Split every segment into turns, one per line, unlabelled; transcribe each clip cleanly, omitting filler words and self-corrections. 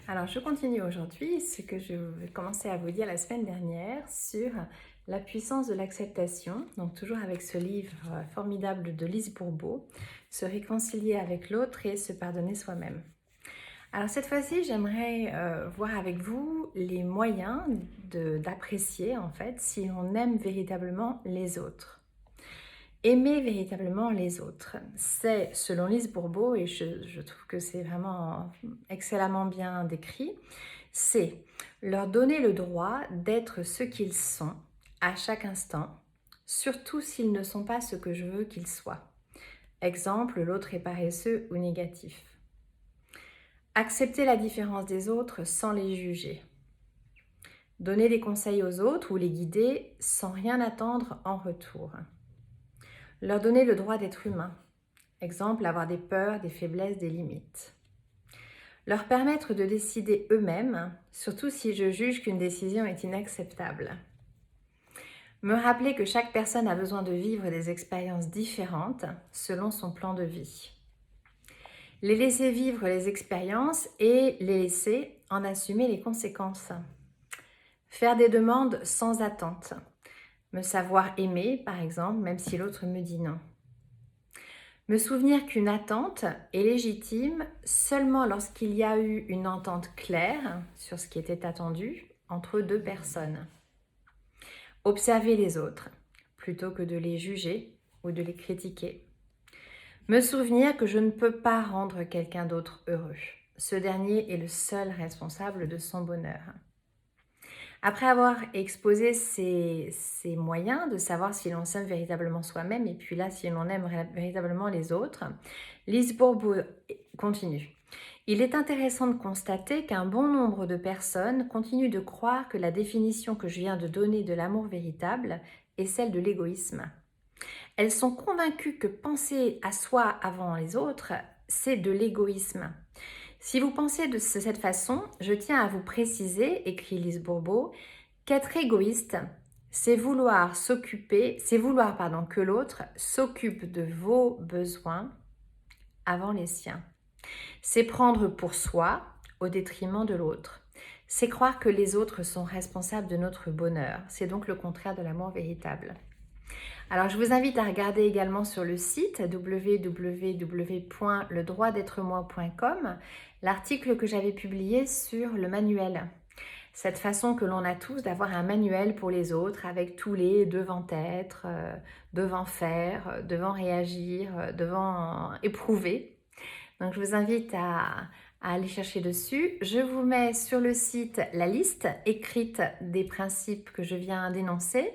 Alors, je continue aujourd'hui ce que je vais commencer à vous dire la semaine dernière sur la puissance de l'acceptation. Donc, toujours avec ce livre formidable de Lise Bourbeau, Se réconcilier avec l'autre et se pardonner soi-même. Alors, cette fois-ci, j'aimerais voir avec vous les moyens d'apprécier, en fait, si on aime véritablement les autres. Aimer véritablement les autres, c'est, selon Lise Bourbeau, et je trouve que c'est vraiment excellemment bien décrit, c'est leur donner le droit d'être ce qu'ils sont à chaque instant, surtout s'ils ne sont pas ce que je veux qu'ils soient. Exemple, l'autre est paresseux ou négatif. Accepter la différence des autres sans les juger. Donner des conseils aux autres ou les guider sans rien attendre en retour. Leur donner le droit d'être humain. Exemple, avoir des peurs, des faiblesses, des limites. Leur permettre de décider eux-mêmes, surtout si je juge qu'une décision est inacceptable. Me rappeler que chaque personne a besoin de vivre des expériences différentes selon son plan de vie. Les laisser vivre les expériences et les laisser en assumer les conséquences. Faire des demandes sans attente. Me savoir aimer, par exemple, même si l'autre me dit non. Me souvenir qu'une attente est légitime seulement lorsqu'il y a eu une entente claire sur ce qui était attendu entre deux personnes. Observer les autres plutôt que de les juger ou de les critiquer. Me souvenir que je ne peux pas rendre quelqu'un d'autre heureux. Ce dernier est le seul responsable de son bonheur. Après avoir exposé ces moyens de savoir si l'on s'aime véritablement soi-même et puis là, si l'on aime véritablement les autres, Lise Bourbeau continue. Il est intéressant de constater qu'un bon nombre de personnes continuent de croire que la définition que je viens de donner de l'amour véritable est celle de l'égoïsme. Elles sont convaincues que penser à soi avant les autres, c'est de l'égoïsme. Si vous pensez de cette façon, je tiens à vous préciser, écrit Lise Bourbeau, qu'être égoïste, c'est vouloir que l'autre s'occupe de vos besoins avant les siens. C'est prendre pour soi au détriment de l'autre. C'est croire que les autres sont responsables de notre bonheur. C'est donc le contraire de l'amour véritable. Alors, je vous invite à regarder également sur le site www.ledroitd'être-moi.com l'article que j'avais publié sur le manuel. Cette façon que l'on a tous d'avoir un manuel pour les autres avec tous les devant être, devant faire, devant réagir, devant éprouver. Donc, je vous invite à aller chercher dessus. Je vous mets sur le site la liste écrite des principes que je viens d'énoncer,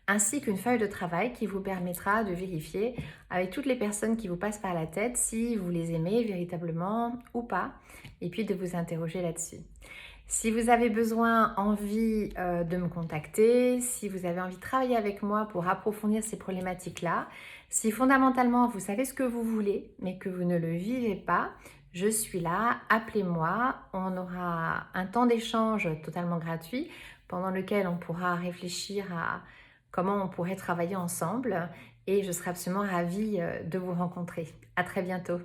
ainsi qu'une feuille de travail qui vous permettra de vérifier avec toutes les personnes qui vous passent par la tête si vous les aimez véritablement ou pas, et puis de vous interroger là-dessus. Si vous avez envie de me contacter, si vous avez envie de travailler avec moi pour approfondir ces problématiques-là, si fondamentalement vous savez ce que vous voulez, mais que vous ne le vivez pas, je suis là, appelez-moi, on aura un temps d'échange totalement gratuit pendant lequel on pourra réfléchir à comment on pourrait travailler ensemble et je serai absolument ravie de vous rencontrer. À très bientôt.